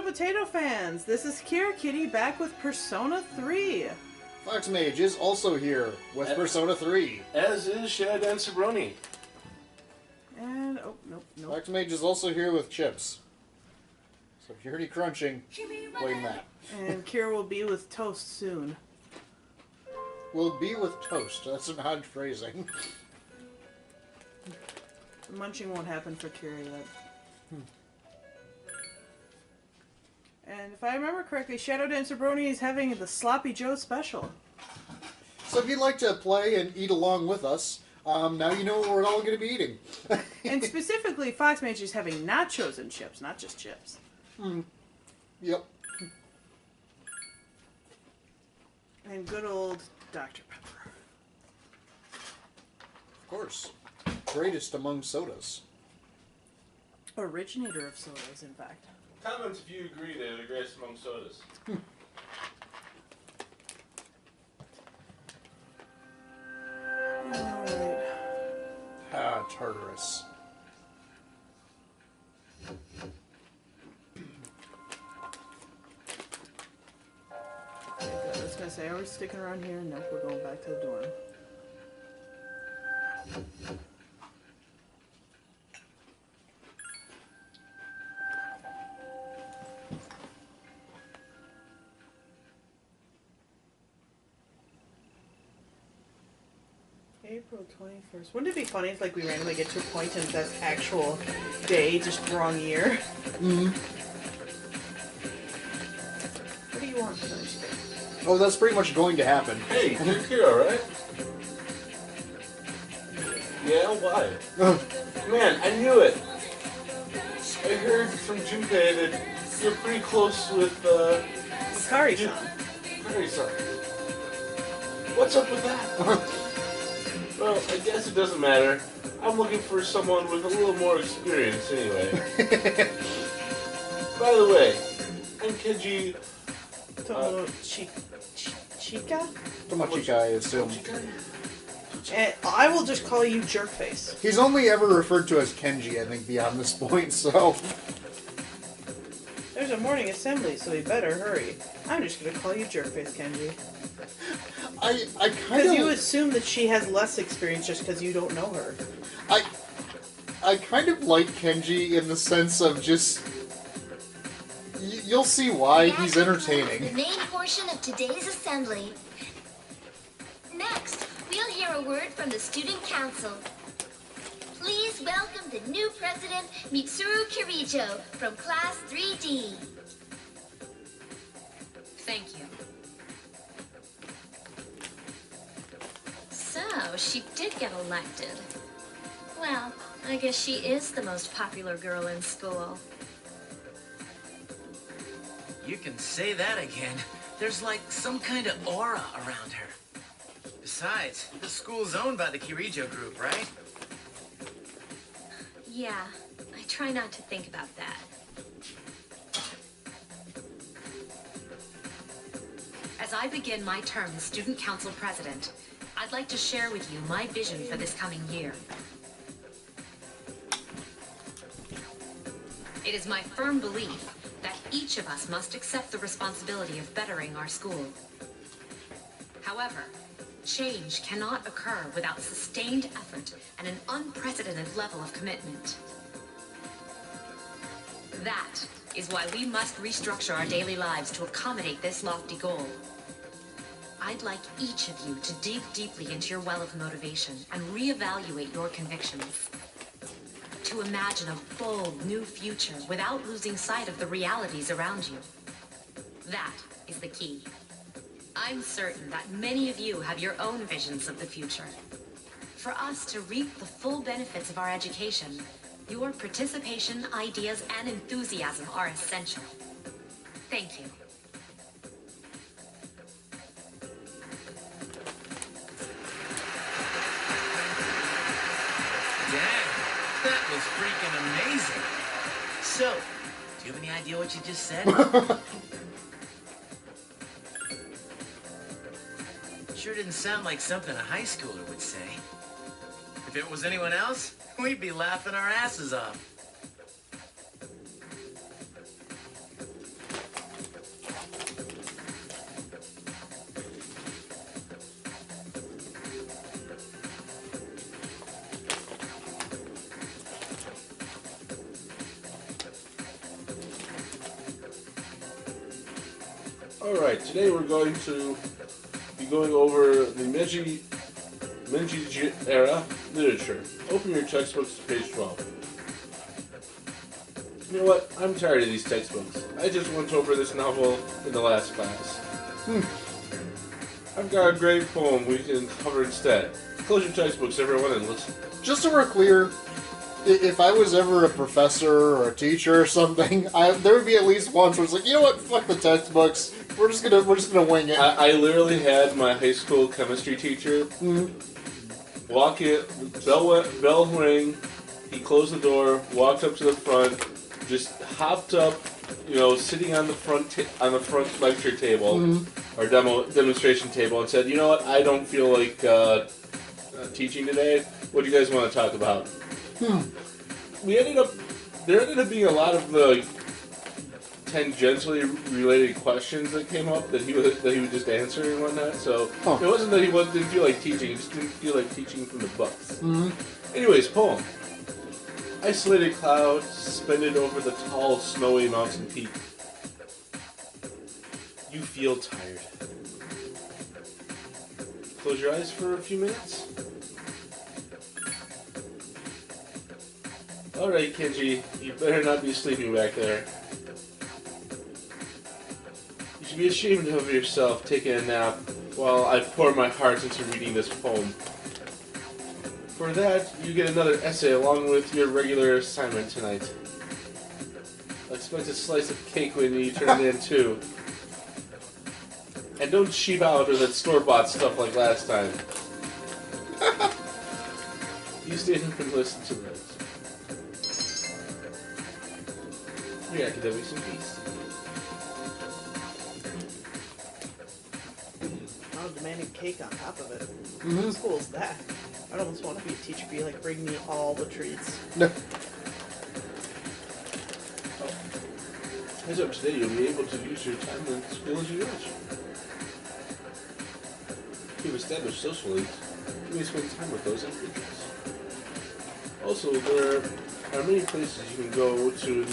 potato fans! This is KiraKitty back with Persona 3. FoxMage is also here with Persona 3. As is ShadowDancerBrony. And, oh, nope. FoxMage is also here with Chips. So if you're already crunching, blame that. And Kira will be with Toast soon. Will be with Toast. That's an odd phrasing. Munching won't happen for Kira yet. And if I remember correctly, ShadowDancerBrony is having the Sloppy Joe special. So if you'd like to play and eat along with us, now you know what we're all going to be eating. And specifically, FoxMage is having nachos and chips, not just chips. Yep. And good old Dr. Pepper. Of course. Greatest among sodas. Originator of sodas, in fact. Comment if you agree they're the greatest among sodas. Alright. Ah, Tartarus. Okay, good. I was going to say, are we sticking around here? Nope, we're going back to the dorm. April 21st. Wouldn't it be funny if, like, we randomly get to a point and that's actual day, just wrong year? What do you want for those days? Oh, that's pretty much going to happen. Hey, you're Kira, right? Yeah, why? Man, I knew it. I heard from Junpei that you're pretty close with, Kari-san. Kari-san. What's up with that? Well, I guess it doesn't matter. I'm looking for someone with a little more experience anyway. By the way, I'm Kenji... Chica? Tomochika, I assume. And I will just call you Jerkface. He's only ever referred to as Kenji, I think, beyond this point, so... There's a morning assembly, so we better hurry. I'm just gonna call you Jerkface, Kenji. I kind of... Because you assume that she has less experience just because you don't know her. I kind of like Kenji in the sense of just... You'll see why he's entertaining. The main portion of today's assembly. Next, we'll hear a word from the student council. Please welcome the new president, Mitsuru Kirijo, from class 3D. Thank you. So, she did get elected. Well, I guess she is the most popular girl in school. You can say that again. There's like some kind of aura around her. Besides, the school's owned by the Kirijo group, right? Yeah, I try not to think about that. As I begin my term as Student Council President, I'd like to share with you my vision for this coming year. It is my firm belief that each of us must accept the responsibility of bettering our school. However, change cannot occur without sustained effort and an unprecedented level of commitment. That is why we must restructure our daily lives to accommodate this lofty goal. I'd like each of you to dig deeply into your well of motivation and reevaluate your convictions. To imagine a bold new future without losing sight of the realities around you. That is the key. I'm certain that many of you have your own visions of the future. For us to reap the full benefits of our education, your participation, ideas, and enthusiasm are essential. Thank you. That was freaking amazing. So, do you have any idea what you just said? Sure didn't sound like something a high schooler would say. If it was anyone else, we'd be laughing our asses off. Alright, today we're going to be going over the Meiji era literature. Open your textbooks to page 12. You know what? I'm tired of these textbooks. I just went over this novel in the last class. I've got a great poem we can cover instead. Close your textbooks, everyone, and listen. Just so we're clear, if I was ever a professor or a teacher or something, there would be at least once where it's like, you know what? Fuck the textbooks. We're just gonna wing it. I literally had my high school chemistry teacher walk in, bell rang, he closed the door, walked up to the front, just hopped up, sitting on the front lecture table or demonstration table, and said, "You know what? I don't feel like teaching today. What do you guys want to talk about?" There ended up being a lot of tangentially related questions that came up that he would just answer and whatnot. So it wasn't that he didn't feel like teaching; he just didn't feel like teaching from the books. Anyways, poem. Isolated cloud suspended over the tall, snowy mountain peak. You feel tired. Close your eyes for a few minutes. Alright, Kenji, you better not be sleeping back there. You should be ashamed of yourself taking a nap while I pour my heart into reading this poem. For that, you get another essay along with your regular assignment tonight. I expect a slice of cake when you turn it in, too. And don't cheap out with that store-bought stuff like last time. You stay up and listen to those. Your academics in peace. I'm demanding cake on top of it. What school is that? I almost want to be a teacher, be like, bring me all the treats. No. As of today, you'll be able to use your time in school as you wish. You've established social links. You may spend time with those of interest. Also, there are many places you can go to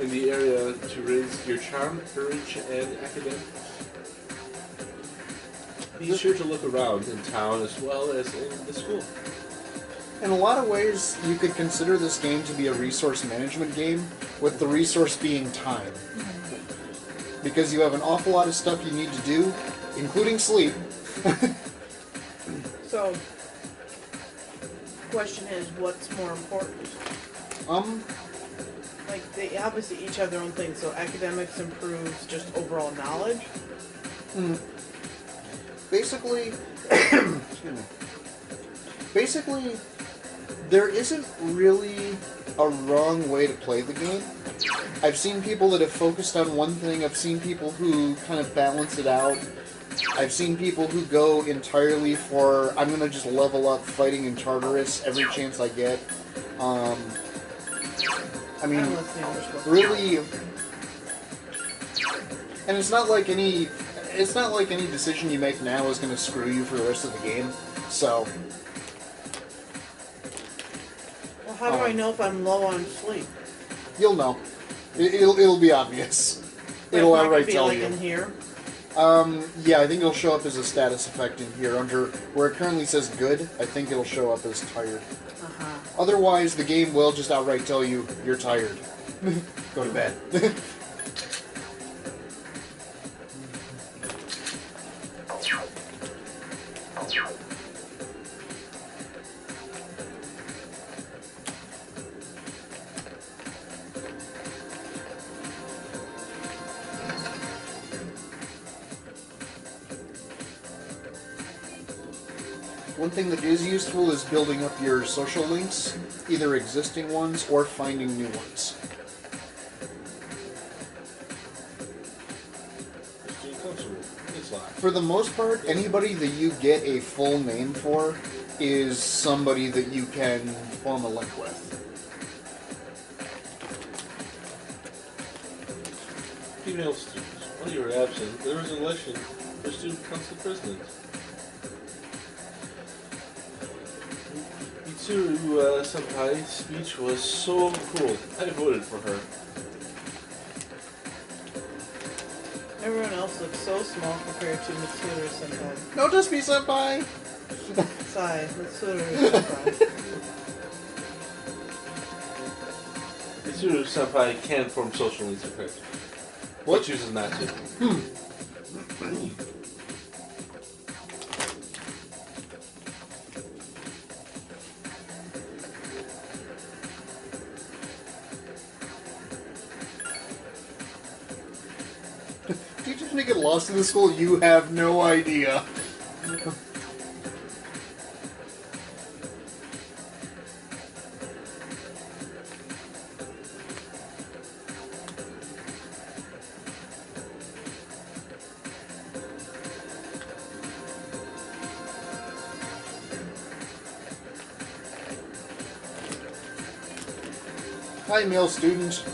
in the area to raise your charm, courage, and academics. Be sure to look around in town as well as in the school. In a lot of ways, you could consider this game to be a resource management game, with the resource being time. Because you have an awful lot of stuff you need to do, including sleep. So, question is, what's more important? Like, they obviously each have their own thing, so academics improves just overall knowledge? Basically, there isn't really a wrong way to play the game. I've seen people that have focused on one thing, I've seen people who kind of balance it out. I've seen people who go entirely for, I'm gonna just level up fighting in Tartarus every chance I get. I mean, really, and it's not like any decision you make now is gonna screw you for the rest of the game, so. Well, how do I know if I'm low on sleep? You'll know. It'll be obvious. It'll outright tell you. In here? Yeah, I think it'll show up as a status effect in here. Under where it currently says good, I think it'll show up as tired. Otherwise, the game will just outright tell you, you're tired. Go to bed. One thing that is useful is building up your social links, either existing ones or finding new ones. For the most part, anybody that you get a full name for is somebody that you can form a link with. Female students, while you were absent, there was an election for student council president. Mitsuru Senpai's speech was so cool. I voted for her. Everyone else house looks so small compared to Mitsuru Senpai. Notice me, senpai! Sigh, Mitsuru Senpai. Mitsuru Senpai can form social needs with her. What chooses not to? Teachers may get lost in the school, you have no idea. Hi, male student.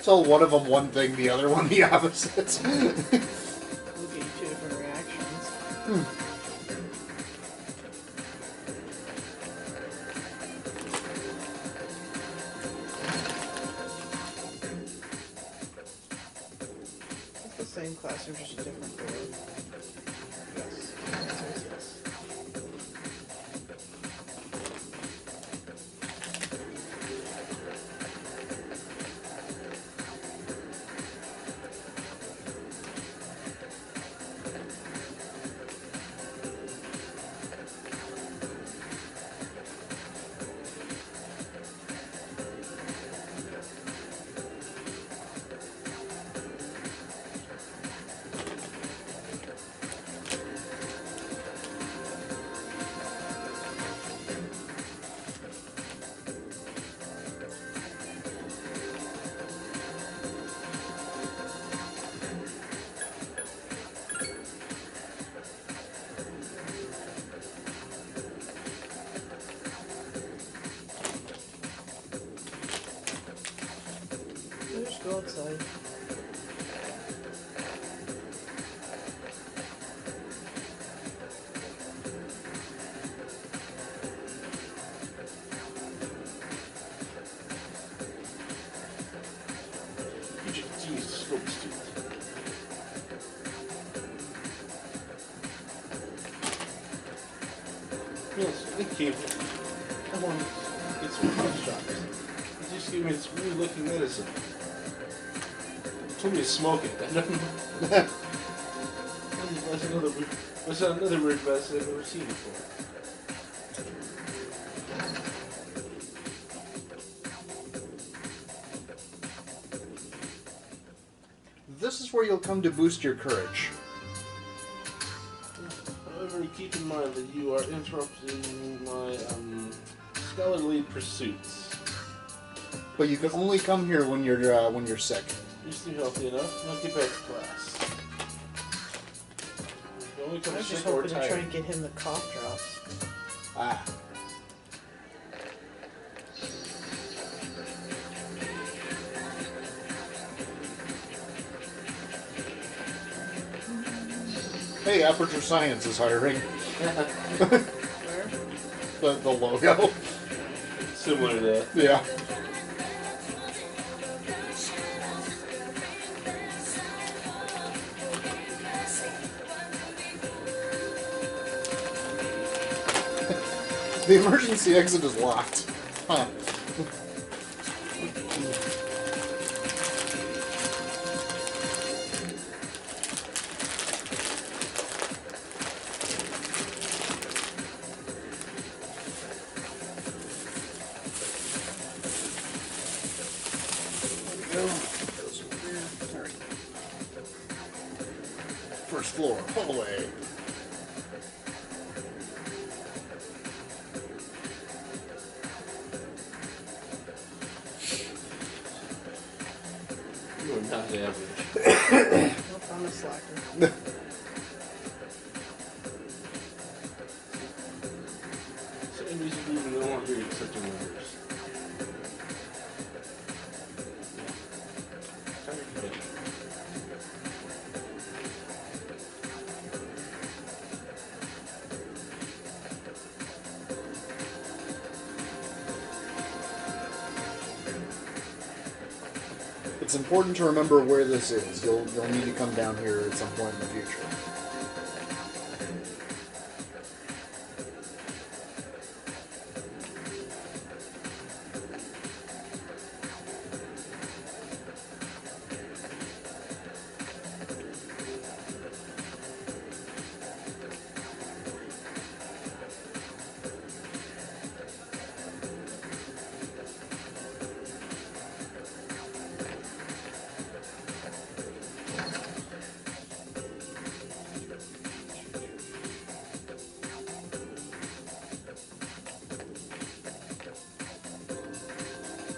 Tell one of them one thing, the other one the opposite. We'll get you two different reactions. It's the same classroom, just a different board. Yes. Yes, yes. Just go outside. You just use the scope student. Yes, thank you. I want to get some health shots. You just give me this weird looking medicine. You told me to smoke it. I don't know. That's another weird medicine I've never seen before. This is where you'll come to boost your courage. However, keep in mind that you are interrupting my scholarly pursuits. But you can only come here when you're sick. You seem healthy enough. Now get back to class. You only I come was just sick or hoping to try tired. and get him the cough drops. Ah. Hey, Aperture Science is hiring. Where? The logo. Similar to that. Yeah. The emergency exit is locked. Huh. First floor, hallway. Not average. Nope, I'm a slacker. Same reason we no longer accepting members. KiraKitty. It's important to remember where this is. You'll need to come down here at some point in the future.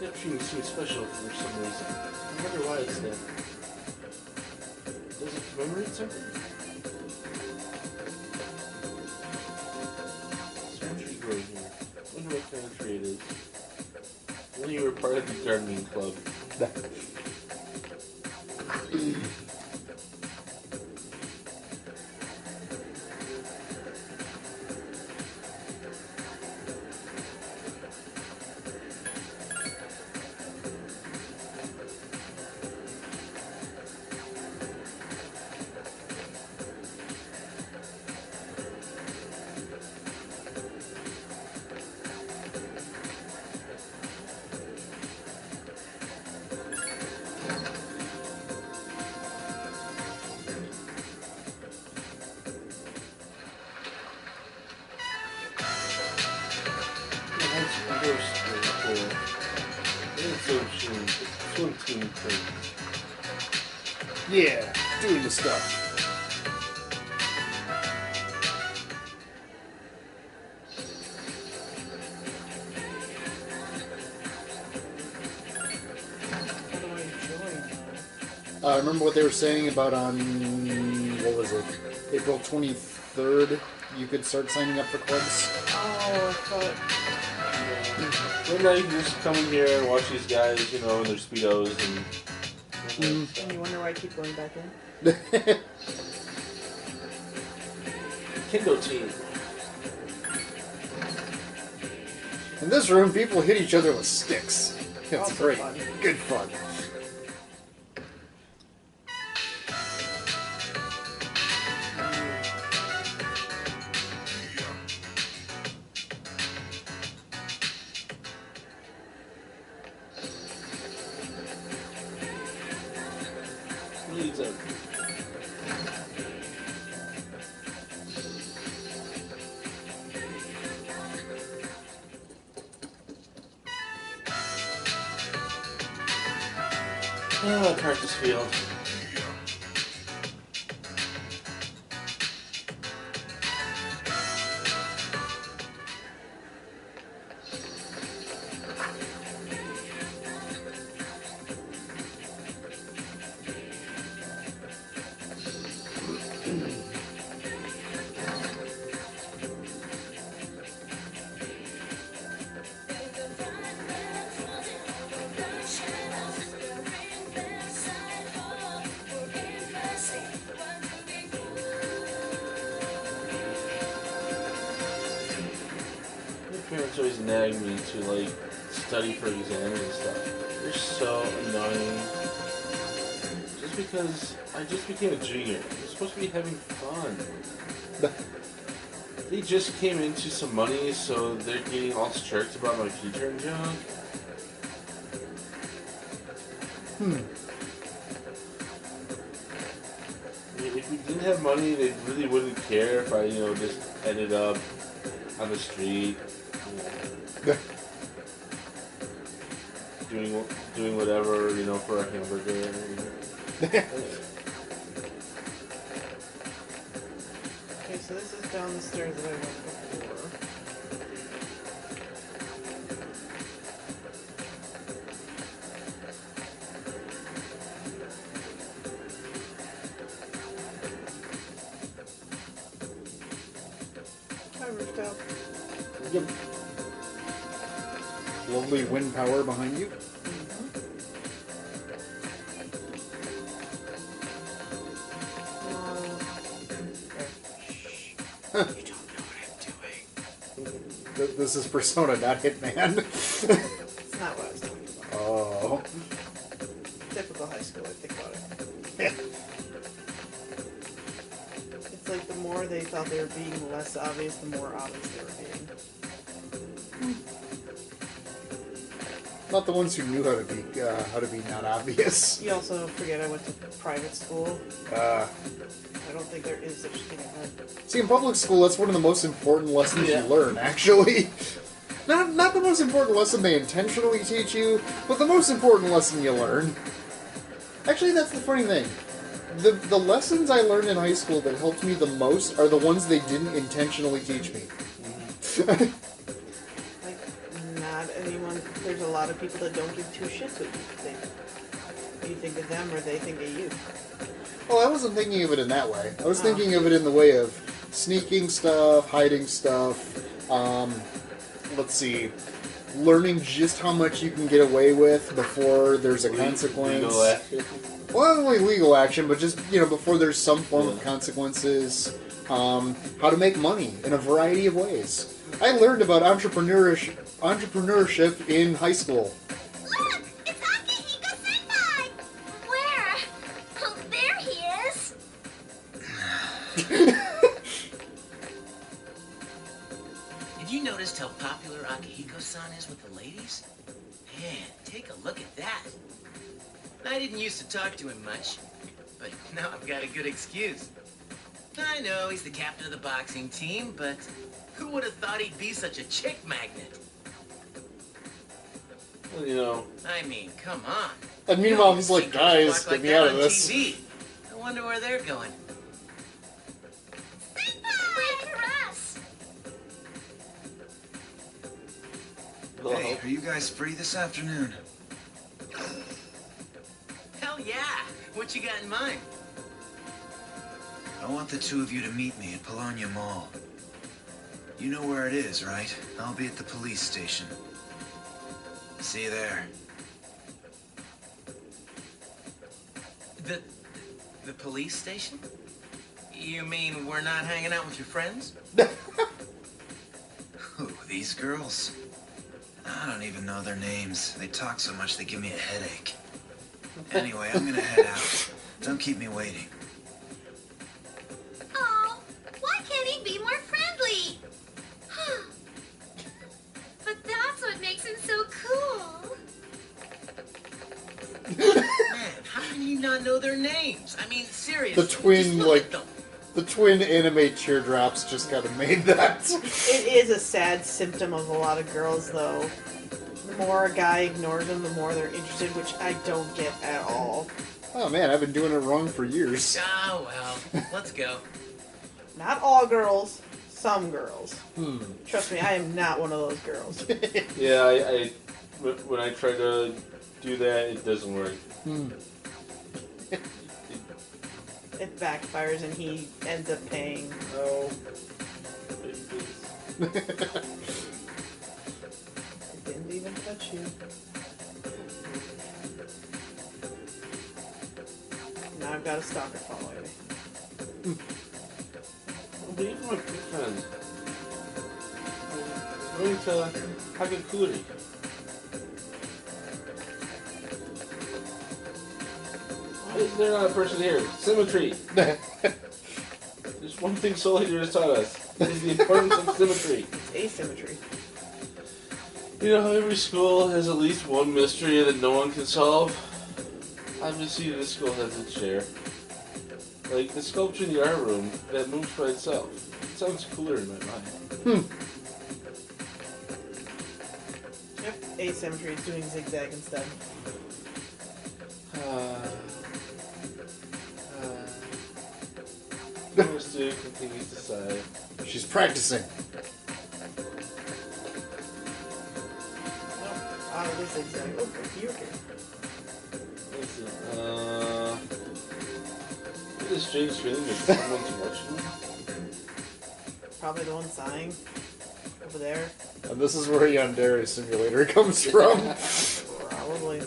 That treating seems special for some reason. I wonder why it's there. Does it commemorate something? Some tree growing here. I wonder what kind of tree it is. When you were part of the gardening club. Swim team things. Yeah, doing the stuff. How do I join? Remember what they were saying about on, what was it, April 23rd? You could start signing up for clubs? Oh, I thought... One night you just come in here and watch these guys, you know, in their Speedos and... And you wonder why I keep going back in? Kendo team. In this room, people hit each other with sticks. It's Also great. fun. Good fun. Leads up. Oh, practice field. Parents always nag me to like study for exams and stuff. They're so annoying. Just because I just became a junior. I'm supposed to be having fun. They just came into some money, so they're getting all strict about my future and junk. I mean, if we didn't have money, they really wouldn't care if I, you know, just ended up on the street. Doing whatever, you know, for a hamburger. Okay, so this is down the stairs that I went before. rooftop. Yep. Lovely wind power behind you. You don't know what I'm doing. This is Persona, not Hitman. It's not what I was talking about. Oh. Typical high school, I think about it. It's like the more they thought they were being less obvious, the more obvious they were being. Not the ones who knew how to be not obvious. You also forget I went to private school. I don't think there is such a thing as that. See, in public school, that's one of the most important lessons you learn, actually. Not the most important lesson they intentionally teach you, but the most important lesson you learn. Actually, that's the funny thing. The lessons I learned in high school that helped me the most are the ones they didn't intentionally teach me. Like, not anyone. There's a lot of people that don't give two shits what you think. You think of them or they think of you. Well, I wasn't thinking of it in that way. I was thinking of it in the way of sneaking stuff, hiding stuff, let's see, learning just how much you can get away with before there's a consequence. Legal action. Well, not only legal action, but just, before there's some form of consequences. How to make money in a variety of ways. I learned about entrepreneurship in high school. Look! It's Akihiko-senpai! Where? Oh, there he is! Have you noticed how popular Akihiko-san is with the ladies? Man, take a look at that. I didn't used to talk to him much, but now I've got a good excuse. I know he's the captain of the boxing team, but who would have thought he'd be such a chick magnet? Well, I mean, come on. And meanwhile, he's like, guys, get me out of this. TV. I wonder where they're going. Wait for us! Hey, are you guys free this afternoon? Hell yeah! What you got in mind? I want the two of you to meet me at Bologna Mall. You know where it is, right? I'll be at the police station. See you there. The police station? You mean we're not hanging out with your friends? Who, these girls? I don't even know their names. They talk so much they give me a headache. Anyway, I'm gonna head out. Don't keep me waiting. Oh, why can't he be more friendly? But that's what makes him so cool. Man, how can you not know their names? I mean, seriously. The twin, just look at them. The twin anime teardrops just kind of made that. It is a sad symptom of a lot of girls, though. The more a guy ignores them, the more they're interested, which I don't get at all. Oh man, I've been doing it wrong for years. Oh, well, let's go. Not all girls, some girls. Trust me, I am not one of those girls. Yeah, when I try to do that, it doesn't work. It backfires and he ends up paying. No. I didn't even touch you. Now I've got a stalker following me. Leave my friend. I'm going to KiraKitty. Why is there not a person here? Symmetry. There's one thing Soul Eater has taught us. It is the importance of symmetry. It's asymmetry. You know how every school has at least one mystery that no one can solve? Obviously this school has its share. Like the sculpture in the art room that moves by itself. It sounds cooler in my mind. Yep, asymmetry is doing zigzag instead. The student continues to sigh. She's practicing. Out of the zigzag. Oh, you're here. Let's see. What is strange feeling that someone's watching me? probably the one sighing over there. And this is where Yandere Simulator comes from. Probably.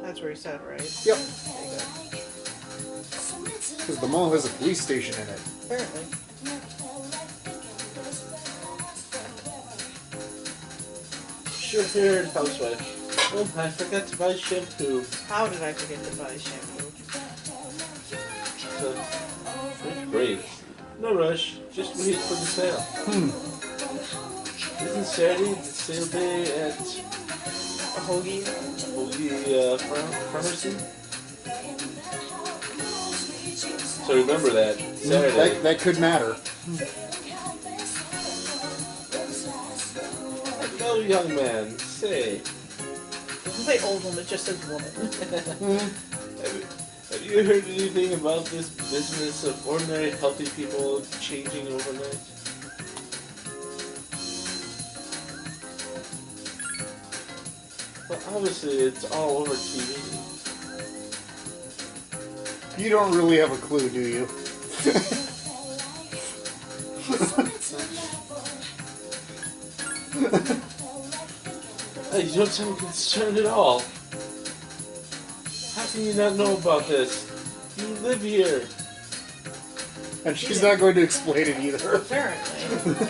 That's where he said, right? Yep. Okay, good. Because the mall has a police station in it. Apparently. Short haired housewife. Oh, I forgot to buy shampoo. How did I forget to buy shampoo? So, great. No rush. Just wait for the sale. Isn't Saturday the sale day at A hoagie? pharmacy? So remember that. Saturday. That could matter. Hello, young man. Say, It doesn't say old woman, it just says woman. have you heard anything about this business of ordinary healthy people changing overnight? Well, obviously it's all over TV. You don't really have a clue, do you? Hey, you don't sound concerned at all. How can you not know about this? You live here. And she's not going to explain it either. Apparently.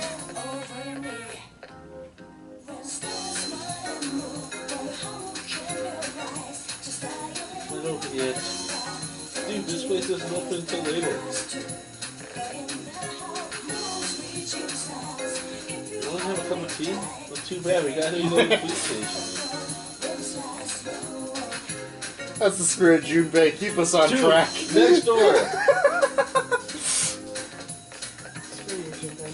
Not open yet. Dude, this place doesn't open until later. You want to have a cup of tea? Well, too bad, we gotta go to the police station. That's the spirit, Junpei. Keep us on Dude, track. next door. Screw you, Junpei.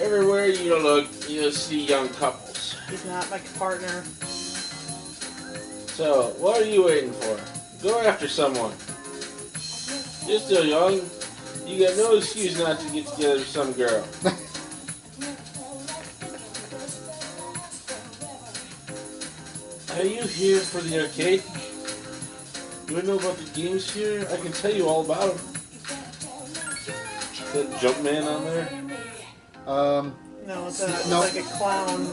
Everywhere you look, you'll see young couples. He's not my partner. So, what are you waiting for? Go after someone. You're still young. You got no excuse not to get together with some girl. Are you here for the arcade? You want to know about the games here? I can tell you all about them. Is that Jumpman on there? No, it's No. like a clown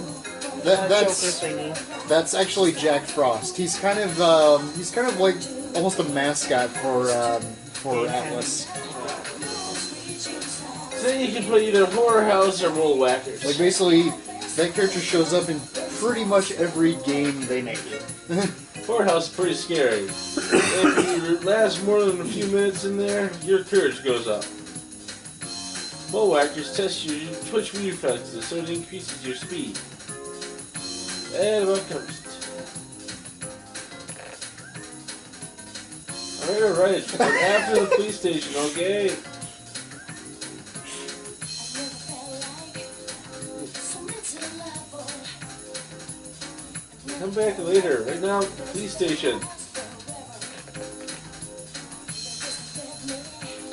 That's Joker thingy. that's actually Jack Frost. He's kind of like almost a mascot for Atlas. So you can play either Horror House or Roll Whackers. Like basically, that character shows up in pretty much every game they make. Horror House is pretty scary. If you last more than a few minutes in there, your courage goes up. Roll Whackers test your twitch reflexes so it increases your speed. And about covers it. Alright. After the police station, okay? Come back later. Right now, police station.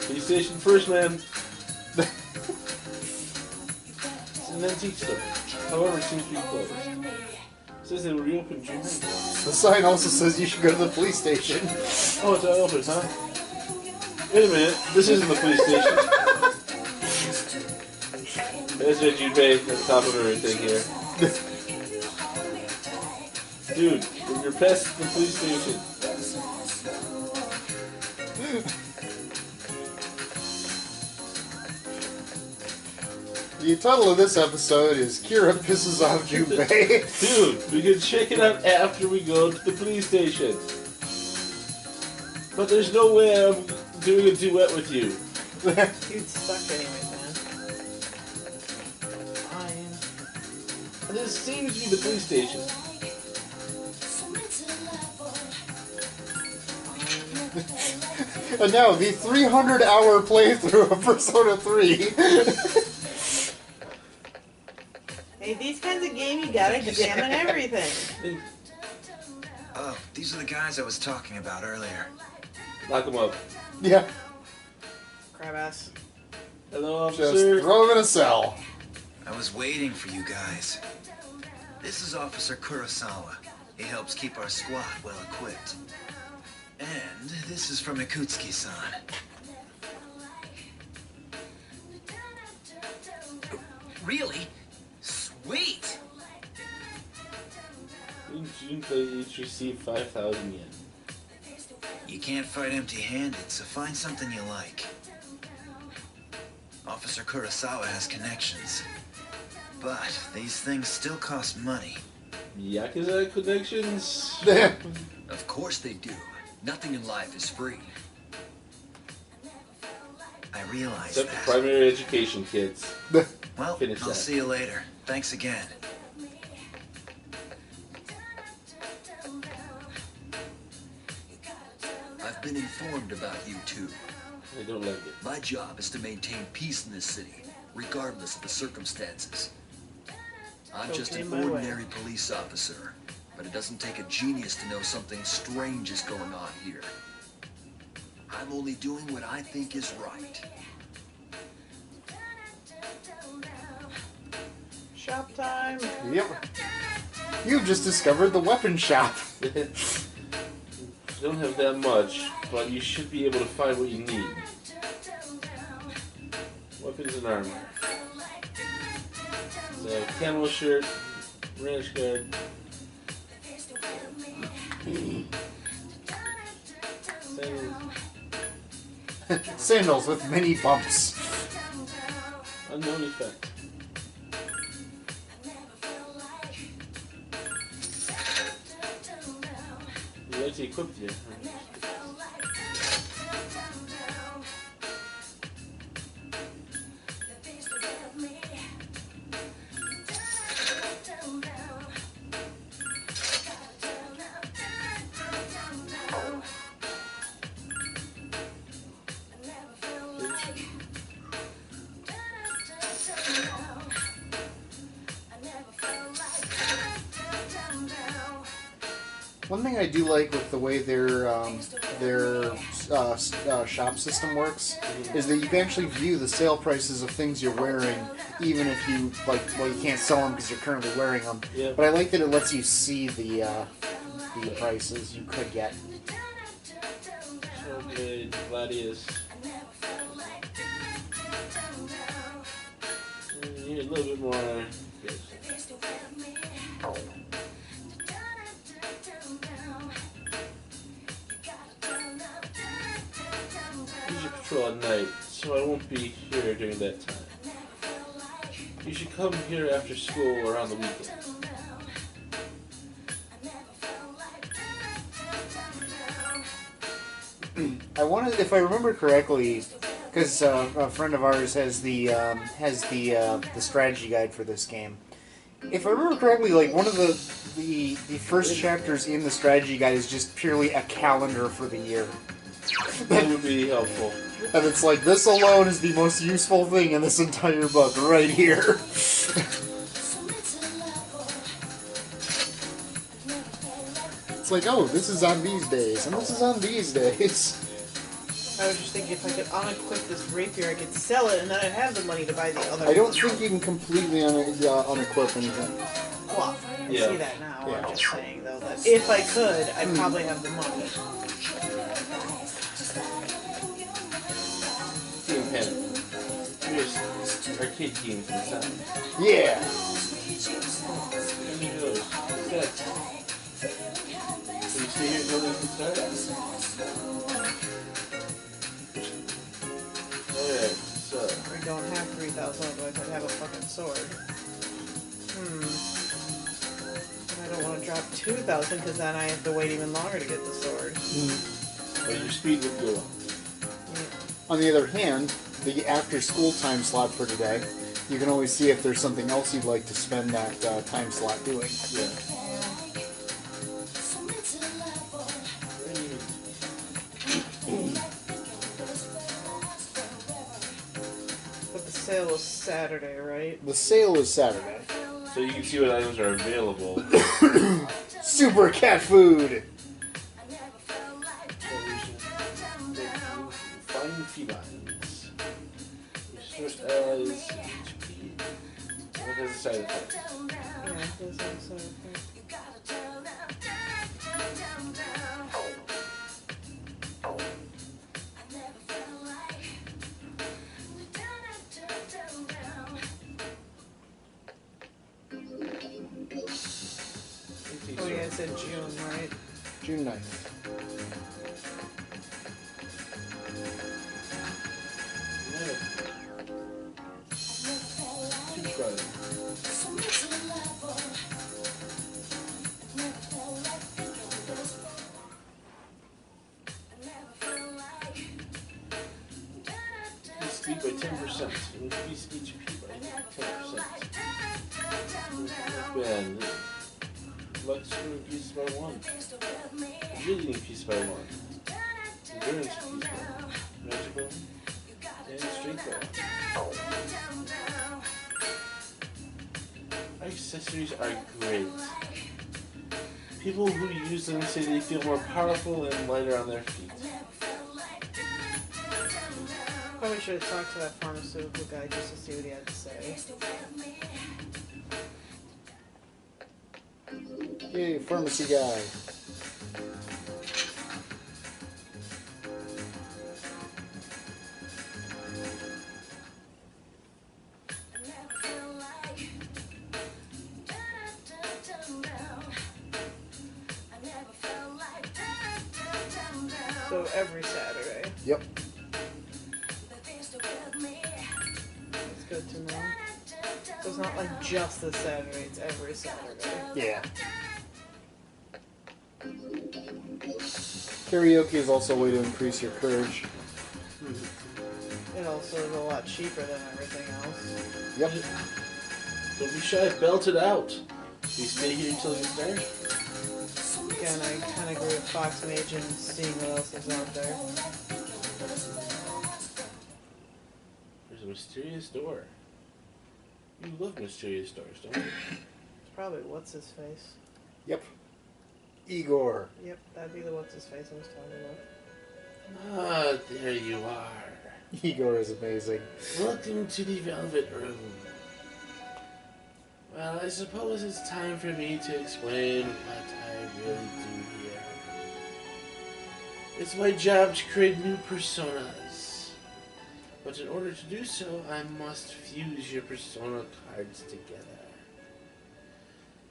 Police station first, man. It's an antique store. However, it seems to be closed. It says they reopened June 9th. The sign also says you should go to the police station. Oh, it's not open, huh? Wait a minute. This isn't the police station. There's a Junpei at the top of everything here. Dude, you're past the police station. The title of this episode is Kira Pisses Off Junpei. Dude, we can check it out after we go to the police station. But there's no way I'm doing a duet with you. Dude, suck anyways, man. Fine. This seems to be the police station. And now, the 300-hour playthrough of Persona 3. Hey, these kinds of games you gotta examine everything. Oh, these are the guys I was talking about earlier. Lock him up. Yeah. Crab ass. Hello, Just officer. throw him in a cell. I was waiting for you guys. This is Officer Kurosawa. He helps keep our squad well equipped. And this is from Ikutsuki-san. Really? Sweet! Junpei each received 5,000 yen. You can't fight empty-handed, so find something you like. Officer Kurosawa has connections. But these things still cost money. Yakuza connections? Of course they do. Nothing in life is free. I realize Except that. for primary education, kids. Well, Finish I'll that. see you later. Thanks again. I've been informed about you two. I don't like it. My job is to maintain peace in this city, regardless of the circumstances. I'm just Okay, an my way. ordinary police officer, but it doesn't take a genius to know something strange is going on here. I'm only doing what I think is right. Shop time. Yep. You've just discovered the weapon shop. You don't have that much, but you should be able to find what you need. Weapons and armor. So, camo shirt, ranch guard. Sandals. Sandals with many bumps. Unknown effect. You like to equip you. One thing I do like with the way their shop system works is that you can actually view the sale prices of things you're wearing, even if you you can't sell them because you're currently wearing them. Yeah. But I like that it lets you see the prices you could get. Okay, Gladius. You need a little bit more. Yes. You should patrol at night, so I won't be here during that time. You should come here after school or on the weekend. I wanted, if I remember correctly, because a friend of ours has the strategy guide for this game. If I remember correctly, like one of the first chapters in the strategy guide is just purely a calendar for the year. That would be helpful. And it's like, this alone is the most useful thing in this entire book, right here. It's like, oh, this is on these days, and this is on these days. I was just thinking if I could unequip this rapier, I could sell it, and then I'd have the money to buy the other I don't one. think you can completely unequip anything. Well, I Yeah. see that now. Yeah. I'm just saying, though, that if I could, I'd probably have the money. Team Panic. Here's arcade games inside. Yeah. Let me do those. Good. Can you see here until they can start? Alright, so. I don't have 3,000, otherwise I'd have a fucking sword. And I don't want to drop 2,000, because then I have to wait even longer to get the sword. But your speed would go up. On the other hand, the after-school time slot for today, you can always see if there's something else you'd like to spend that time slot doing. Yeah. But the sale is Saturday, right? The sale is Saturday. So you can see what items are available. Super cat food! Fine felines. Resource allies, HP. What has a side effect? Yeah, there's also oh yeah, it said June, right? June 9th. Speed by 10%. Increase HP by 10%. Ben, Lux increases by 1. Agility increases by 1. Endurance increases by 1. Magical and strength by 1. Accessories are great. People who use them say they feel more powerful and lighter on their feet. Probably should have talked to that pharmaceutical guy just to see what he had to say. Yay, pharmacy guy. So every Saturday. Yep. That's good to know. So it's not like just this Saturday, it's every Saturday. Yeah. Karaoke is also a way to increase your courage. It also is a lot cheaper than everything else. Yep. Don't be shy, belt it out. You stay here until you start. Again, I kind of agree with FoxMage and seeing what else is out there. There's a mysterious door. You love mysterious doors, don't you? It's probably what's his face. Yep. Igor. Yep, that'd be the what's his face I was talking about. Ah, there you are. Igor is amazing. Welcome to the Velvet Room. Well, I suppose it's time for me to explain what I really do here. It's my job to create new personas. But in order to do so, I must fuse your persona cards together.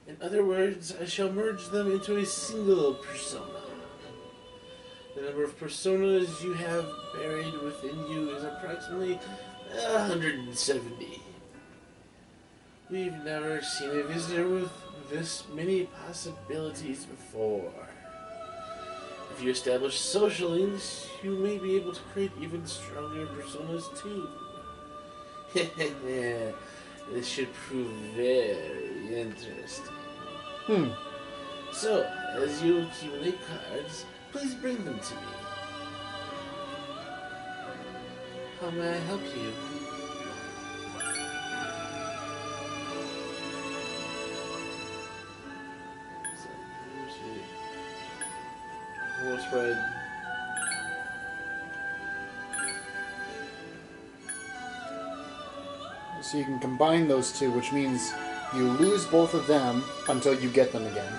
In other words, I shall merge them into a single persona. The number of personas you have buried within you is approximately 170. We've never seen a visitor with this many possibilities before. If you establish social links, you may be able to create even stronger personas too. This should prove very interesting. So, as you accumulate cards, please bring them to me. How may I help you? We'll spread. So you can combine those two, which means you lose both of them until you get them again,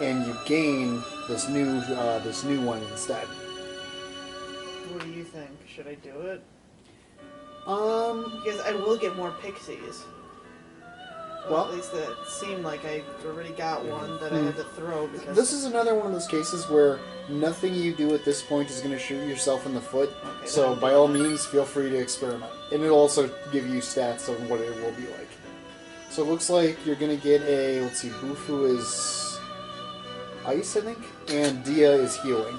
and you gain this new one instead. What do you think? Should I do it? Um. Because I will get more pixies. Well, Well, at least it seemed like I already got one that I had to throw because this is another one of those cases where nothing you do at this point is going to shoot yourself in the foot. Okay, So then- by all means, feel free to experiment, and it'll also give you stats on what it will be like. So it looks like you're going to get a, let's see, Bufu is ice, I think, and Dia is healing.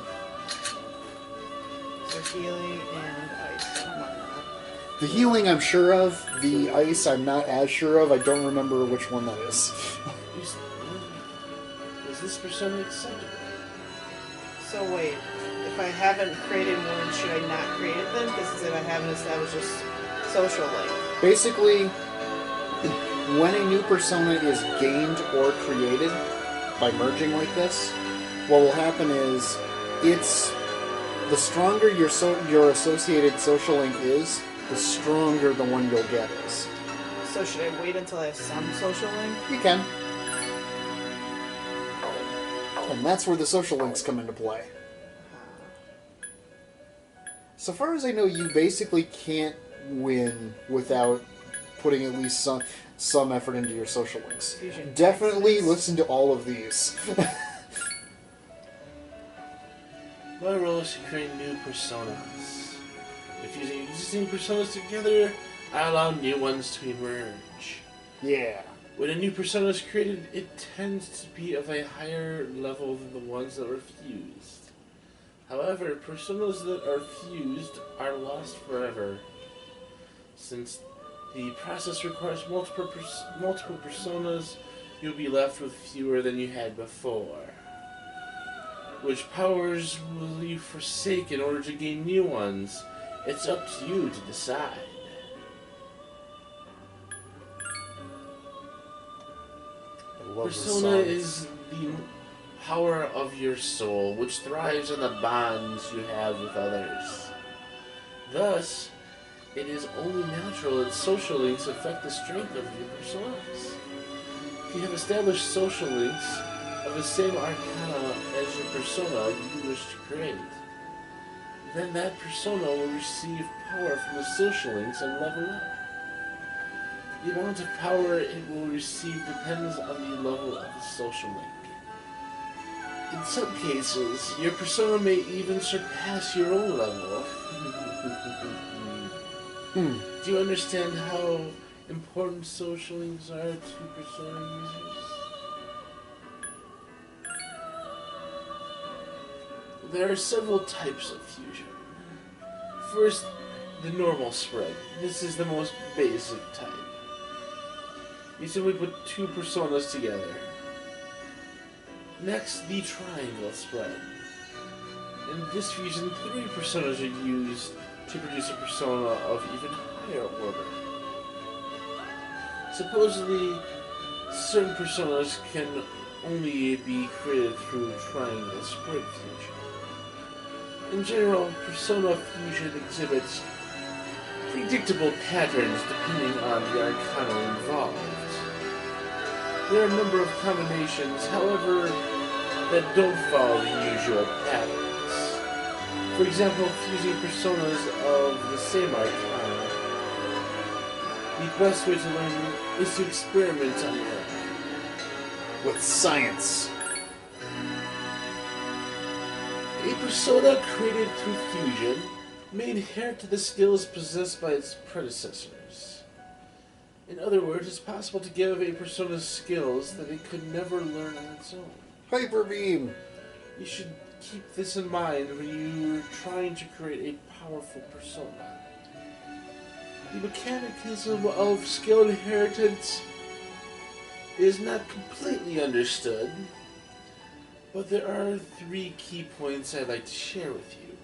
so healing and ice. Oh my god. The healing I'm sure of, the ice I'm not as sure of. I don't remember which one that is. Is this persona acceptable? So wait, if I haven't created one, should I not create it then? Because if I haven't established a social link. Basically, when a new persona is gained or created by merging like this, what will happen is it's the stronger your associated social link is, the stronger the one you'll get is. So should I wait until I have some social link? You can. And that's where the social links come into play. So far as I know, you basically can't win without putting at least some effort into your social links. Fusion Definitely Texas. listen to all of these. My role is to create new personas. If using existing personas together, I allow new ones to emerge. Yeah. When a new persona is created, it tends to be of a higher level than the ones that were fused. However, personas that are fused are lost forever. Since the process requires multiple personas, you'll be left with fewer than you had before. Which powers will you forsake in order to gain new ones? It's up to you to decide. Persona is the power of your soul, which thrives on the bonds you have with others. Thus, it is only natural that social links affect the strength of your personas. If you have established social links of the same arcana as your persona you wish to create, then that persona will receive power from the social links and level up. The amount of power it will receive depends on the level of the social link. In some cases, your persona may even surpass your own level. Do you understand how important social links are to persona users? There are several types of fusion. First, the normal spread. This is the most basic type. You simply put two personas together. Next, the triangle spread. In this fusion, 3 personas are used to produce a persona of even higher order. Supposedly, certain personas can only be created through triangle spread fusion. In general, persona fusion exhibits predictable patterns depending on the arcana involved. There are a number of combinations, however, that don't follow the usual patterns. For example, fusing personas of the same arcana. The best way to learn is to experiment on your own. With science. A persona created through fusion may inherit the skills possessed by its predecessors. In other words, it's possible to give a persona skills that it could never learn on its own. Hyper Beam! You should keep this in mind when you're trying to create a powerful persona. The mechanism of skill inheritance is not completely understood, but there are 3 key points I'd like to share with you.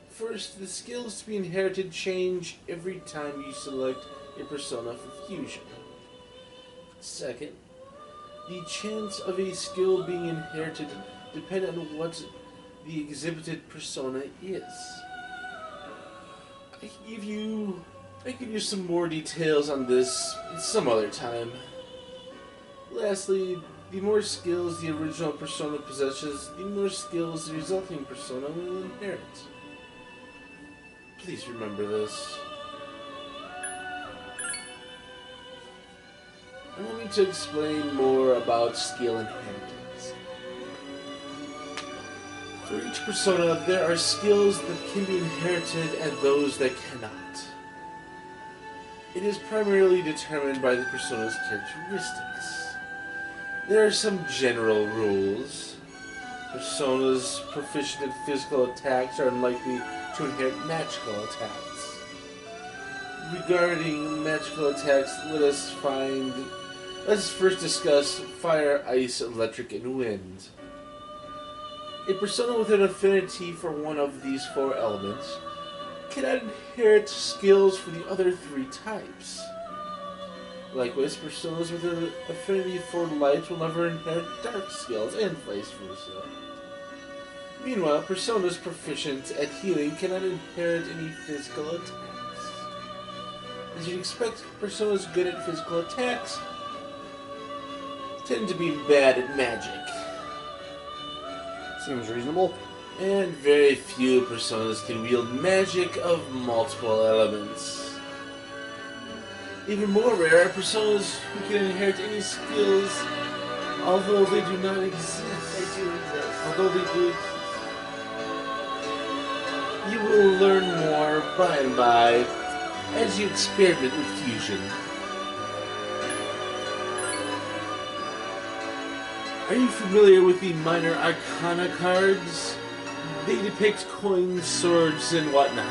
First, the skills to be inherited change every time you select a persona for fusion. Second, the chance of a skill being inherited depends on what the exhibited persona is. I can give you some more details on this some other time. Lastly, the more skills the original persona possesses, the more skills the resulting persona will inherit. Please remember this. Allow me to explain more about skill inheritance. For each persona, there are skills that can be inherited and those that cannot. It is primarily determined by the persona's characteristics. There are some general rules. Personas proficient in physical attacks are unlikely to inherit magical attacks. Regarding magical attacks, let us first discuss fire, ice, electric, and wind. A persona with an affinity for one of these 4 elements cannot inherit skills for the other 3 types. Likewise, personas with an affinity for light will never inherit dark skills, and vice versa. Meanwhile, personas proficient at healing cannot inherit any physical attacks. As you'd expect, personas good at physical attacks tend to be bad at magic. Seems reasonable. And very few personas can wield magic of multiple elements. Even more rare are personas who can inherit any skills, although they do not exist. They do exist. Although they do exist. You will learn more by and by as you experiment with fusion. Are you familiar with the minor arcana cards? They depict coins, swords, and whatnot.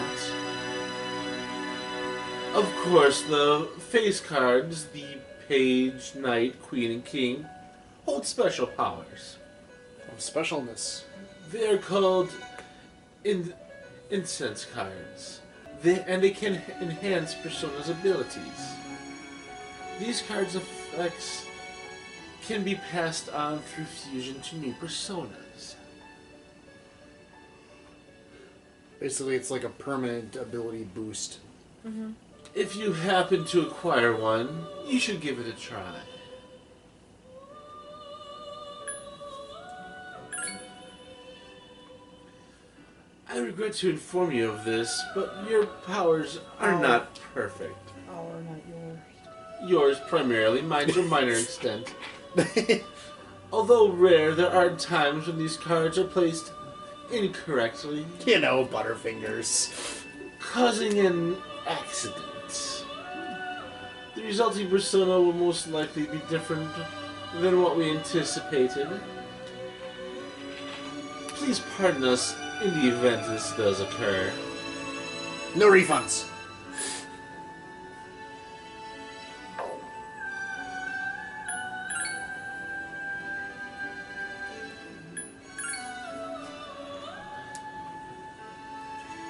Of course, the face cards, the page, knight, queen, and king, hold special powers. Of specialness. They are called incense cards. They can enhance personas' abilities. These cards' effects can be passed on through fusion to new personas. Basically, it's like a permanent ability boost. Mm-hmm. If you happen to acquire one, you should give it a try. I regret to inform you of this, but your powers are not perfect. Our, not yours. Yours primarily, mine to a minor extent. Although rare, there are times when these cards are placed incorrectly, You know, Butterfingers. causing an accident. The resulting persona will most likely be different than what we anticipated. Please pardon us in the event this does occur. No refunds.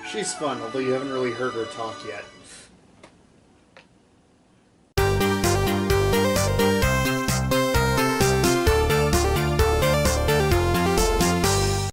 She's fun, although you haven't really heard her talk yet.